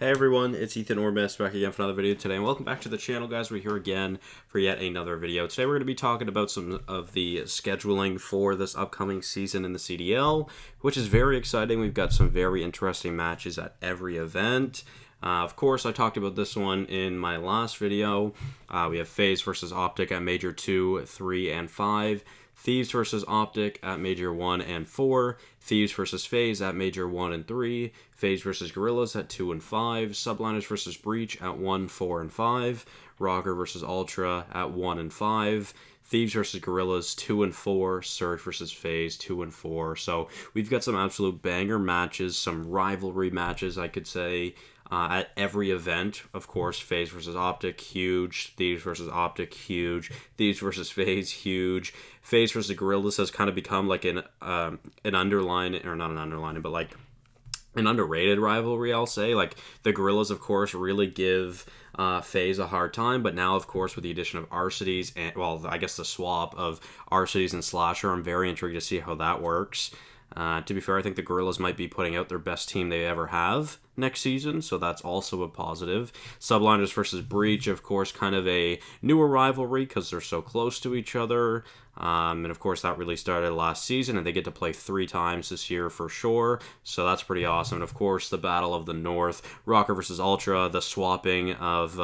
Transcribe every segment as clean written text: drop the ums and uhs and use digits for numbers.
Hey everyone, it's Ethan Ormes back again for another video today, and welcome back to the channel, guys. We're here again for yet another video. Today we're going to be talking about some of the scheduling for this upcoming season in the CDL, which is very exciting. We've got some very interesting matches at every event. Of course, I talked about this one in my last video. We have FaZe versus Optic at Major 2, 3, and 5. Thieves versus Optic at Major 1 and 4. Thieves versus FaZe at Major 1 and 3. FaZe versus Gorillas at 2 and 5. Subliners versus Breach at 1, 4, and 5. Rocker versus Ultra at 1 and 5. Thieves versus Gorillas 2 and 4. Surge versus FaZe 2 and 4. So we've got some absolute banger matches, some rivalry matches, I could say. At every event, of course, FaZe versus Optic, huge. Thieves versus Optic, huge. Thieves versus FaZe, huge. FaZe versus Gorillas has kind of become like an underline, or not an underline, but like an underrated rivalry, I'll say. Like, the Gorillas, of course, really give FaZe a hard time, but now, of course, with the addition of Arcades, and, well, I guess the swap of Arcades and Slasher, I'm very intrigued to see how that works. To be fair, I think the Gorillas might be putting out their best team they ever have next season, so that's also a positive. Subliners versus Breach, of course, kind of a newer rivalry because they're so close to each other. And of course, that really started last season, and they get to play 3 times this year for sure, so that's pretty awesome. And of course, the Battle of the North, Rocker versus Ultra, the swapping of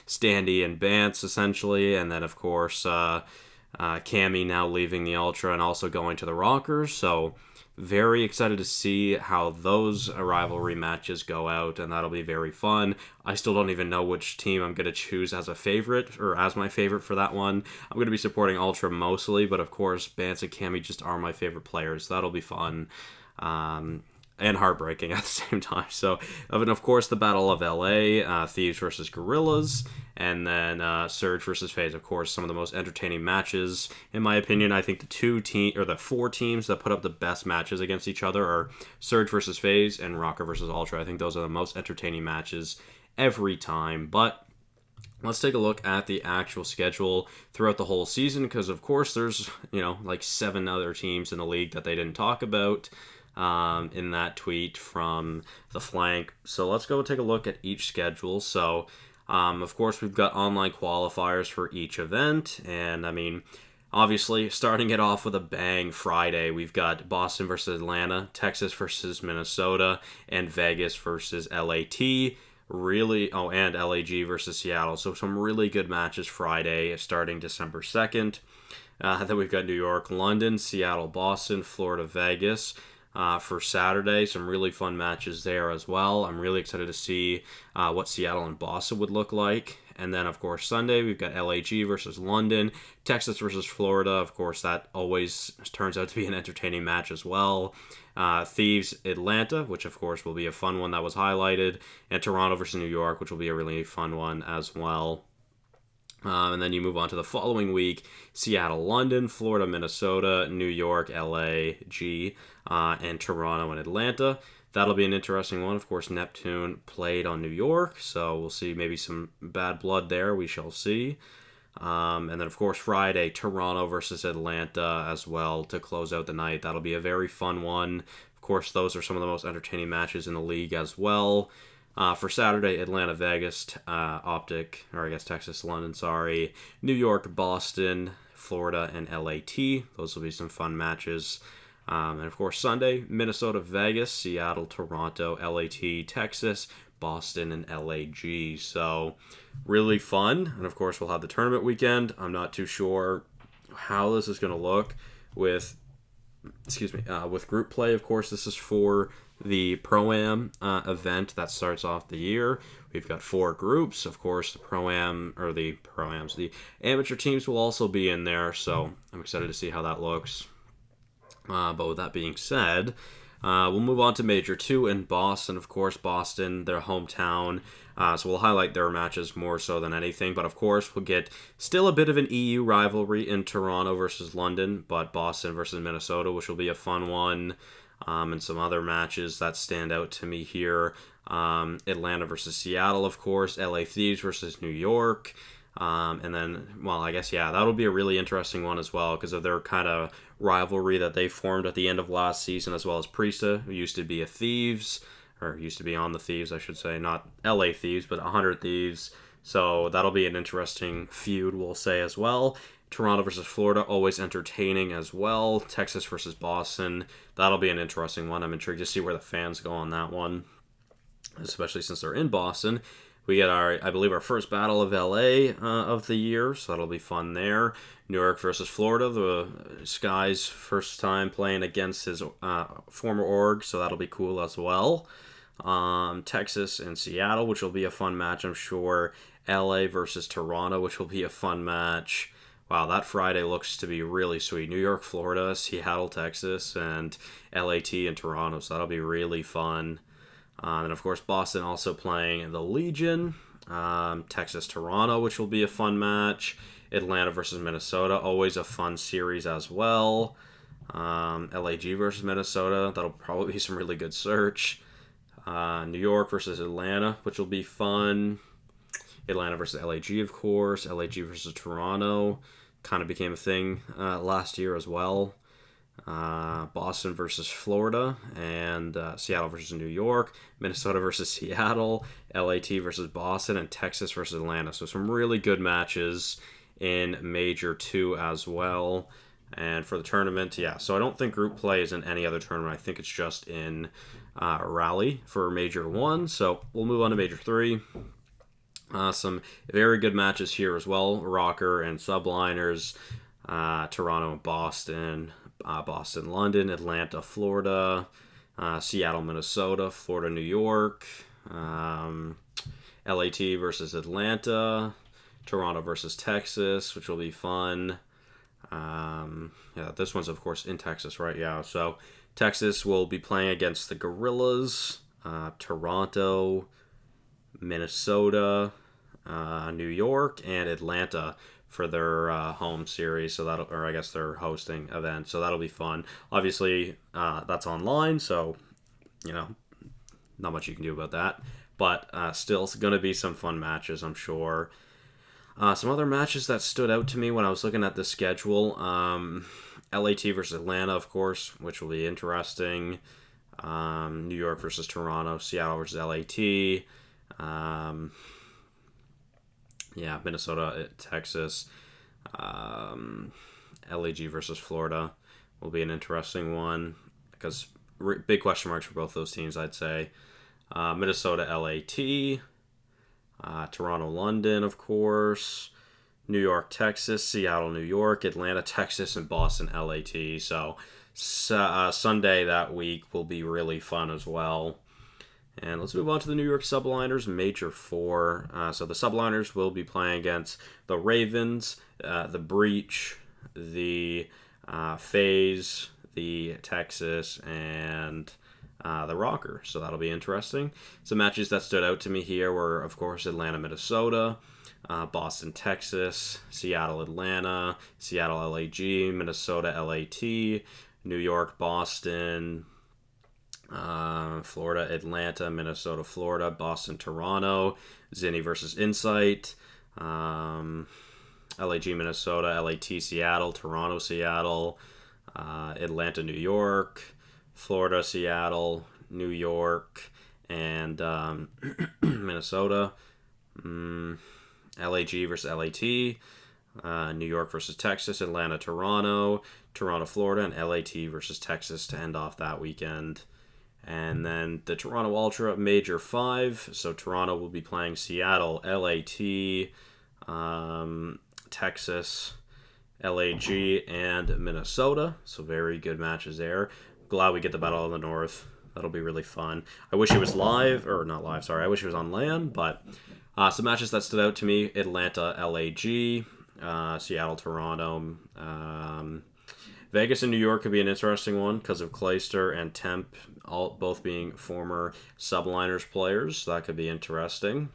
Standy and Bance, essentially, and then, of course, Cammy now leaving the Ultra and also going to the Rockers, so very excited to see how those rivalry matches go out, and that'll be very fun. I still don't even know which team I'm going to choose as a favorite, or as my favorite for that one. I'm going to be supporting Ultra mostly, but of course, Bance and Cammy just are my favorite players. That'll be fun. And heartbreaking at the same time. So, and of course, the Battle of LA, Thieves versus Gorillas, and then Surge versus FaZe. Of course, some of the most entertaining matches, in my opinion. I think the 4 teams that put up the best matches against each other are Surge versus FaZe and Rocker versus Ultra. I think those are the most entertaining matches every time. But let's take a look at the actual schedule throughout the whole season, because of course there's, like 7 other teams in the league that they didn't talk about in that tweet from the flank. So let's go take a look at each schedule. So, of course, we've got online qualifiers for each event. And, I mean, obviously, starting it off with a bang Friday, we've got Boston versus Atlanta, Texas versus Minnesota, and Vegas versus LAT. And LAG versus Seattle. So some really good matches Friday, starting December 2nd. Then we've got New York, London, Seattle, Boston, Florida, Vegas. For Saturday, some really fun matches there as well. I'm really excited to see what Seattle and Boston would look like. And then, of course, Sunday, we've got LAG versus London, Texas versus Florida. Of course, that always turns out to be an entertaining match as well. Thieves, Atlanta, which, of course, will be a fun one that was highlighted. And Toronto versus New York, which will be a really fun one as well. And then you move on to the following week: Seattle, London, Florida, Minnesota, New York, LA, and Toronto and Atlanta. That'll be an interesting one. Of course, Neptune played on New York, so we'll see maybe some bad blood there. We shall see. And then, of course, Friday, Toronto versus Atlanta as well to close out the night. That'll be a very fun one. Of course, those are some of the most entertaining matches in the league as well. For Saturday, Atlanta, Vegas, Optic, or I guess Texas, London, sorry. New York, Boston, Florida, and LAT. Those will be some fun matches. And of course, Sunday, Minnesota, Vegas, Seattle, Toronto, LAT, Texas, Boston, and LAG. So, really fun. And of course, we'll have the tournament weekend. I'm not too sure how this is going to look with group play. Of course, this is for the Pro-Am event that starts off the year. We've got 4 groups. Of course, the the amateur teams will also be in there, so I'm excited to see how that looks. But with that being said, we'll move on to Major 2 in Boston. Of course, Boston, their hometown, so we'll highlight their matches more so than anything. But of course, we'll get still a bit of an EU rivalry in Toronto versus London, but Boston versus Minnesota, which will be a fun one. And some other matches that stand out to me here. Atlanta versus Seattle, of course. LA Thieves versus New York. And then, well, I guess, yeah, that'll be a really interesting one as well because of their kind of rivalry that they formed at the end of last season, as well as Priesta, who used to be a Thieves, or used to be on the Thieves, I should say, not LA Thieves, but 100 Thieves. So that'll be an interesting feud, we'll say, as well. Toronto versus Florida, always entertaining as well. Texas versus Boston, that'll be an interesting one. I'm intrigued to see where the fans go on that one, especially since they're in Boston. We get I believe, our first battle of LA of the year, so that'll be fun there. New York versus Florida, the Sky's first time playing against his former org, so that'll be cool as well. Texas and Seattle, which will be a fun match, I'm sure. LA versus Toronto, which will be a fun match. Wow, that Friday looks to be really sweet. New York, Florida, Seattle, Texas, and LAT and Toronto, so that'll be really fun. And of course, Boston also playing the Legion. Texas, Toronto, which will be a fun match. Atlanta versus Minnesota, always a fun series as well. LAG versus Minnesota, that'll probably be some really good search. New York versus Atlanta, which will be fun. Atlanta versus LAG, of course. LAG versus Toronto kind of became a thing last year as well. Boston versus Florida, and Seattle versus New York, Minnesota versus Seattle, LAT versus Boston, and Texas versus Atlanta. So some really good matches in Major 2 as well. And for the tournament, yeah, so I don't think group play is in any other tournament. I think it's just in Rally for Major 1. So we'll move on to Major 3. Some very good matches here as well. Rocker and Subliners, Toronto and Boston, Boston, London, Atlanta, Florida, Seattle, Minnesota, Florida, New York, LAT versus Atlanta, Toronto versus Texas, which will be fun. Yeah, this one's, of course, in Texas, right? Yeah, so Texas will be playing against the Gorillas, Toronto, Minnesota, New York, and Atlanta for their home series. So that'll, or I guess their hosting event. So that'll be fun. Obviously, that's online, so not much you can do about that. But still, it's going to be some fun matches, I'm sure. Some other matches that stood out to me when I was looking at the schedule. LAT versus Atlanta, of course, which will be interesting. New York versus Toronto, Seattle versus LAT. Minnesota, Texas. LAG versus Florida will be an interesting one because big question marks for both those teams, I'd say. Minnesota, LAT. Toronto, London, of course. New York, Texas. Seattle, New York. Atlanta, Texas, and Boston, LAT. So Sunday that week will be really fun as well. And let's move on to the New York Subliners, Major 4. So the Subliners will be playing against the Ravens, the Breach, the FaZe, the Texas, and the Rocker. So that'll be interesting. Some matches that stood out to me here were, of course, Atlanta, Minnesota, Boston, Texas, Seattle, Atlanta, Seattle, LAG, Minnesota, LAT, New York, Boston, Florida, Atlanta, Minnesota, Florida, Boston, Toronto, Zinni versus Insight, LAG, Minnesota, LAT, Seattle, Toronto, Seattle, Atlanta, New York, Florida, Seattle, New York, and Minnesota, LAG versus LAT, New York versus Texas, Atlanta, Toronto, Toronto, Florida, and LAT versus Texas to end off that weekend. And then the Toronto Ultra Major 5. So Toronto will be playing Seattle, LAT, Texas, LAG, and Minnesota. So very good matches there. Glad we get the Battle of the North. That'll be really fun. I wish it was live, or not live, sorry. I wish it was on LAN, but some matches that stood out to me. Atlanta, LAG, Seattle, Toronto, Vegas and New York could be an interesting one because of Clayster and Temp, both being former Subliners players. So that could be interesting.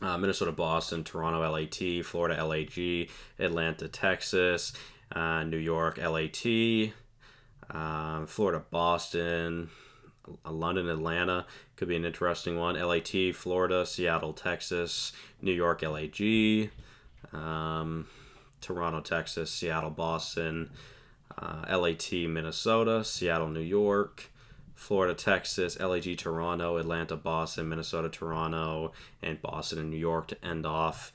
Minnesota, Boston, Toronto, LAT, Florida, LAG, Atlanta, Texas, New York, LAT, Florida, Boston, London, Atlanta could be an interesting one. LAT, Florida, Seattle, Texas, New York, LAG, Toronto, Texas, Seattle, Boston, LAT, Minnesota, Seattle, New York, Florida, Texas, LAG, Toronto, Atlanta, Boston, Minnesota, Toronto, and Boston and New York to end off,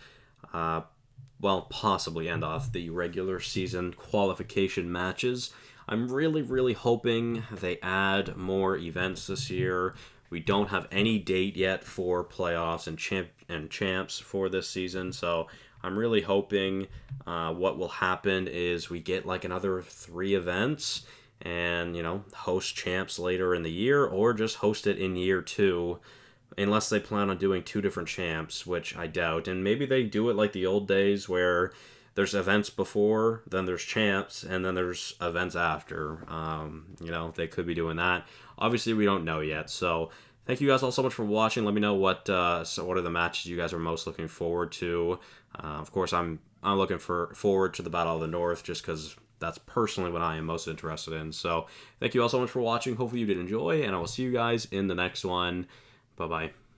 possibly end off the regular season qualification matches. I'm really, really hoping they add more events this year. We don't have any date yet for playoffs and champs for this season, so I'm really hoping what will happen is we get like another 3 events and, host champs later in the year, or just host it in year 2, unless they plan on doing 2 different champs, which I doubt. And maybe they do it like the old days where there's events before, then there's champs, and then there's events after. They could be doing that. Obviously, we don't know yet. So thank you guys all so much for watching. Let me know what are the matches you guys are most looking forward to. Of course, I'm looking forward to the Battle of the North, just because that's personally what I am most interested in. So thank you all so much for watching. Hopefully you did enjoy, and I will see you guys in the next one. Bye-bye.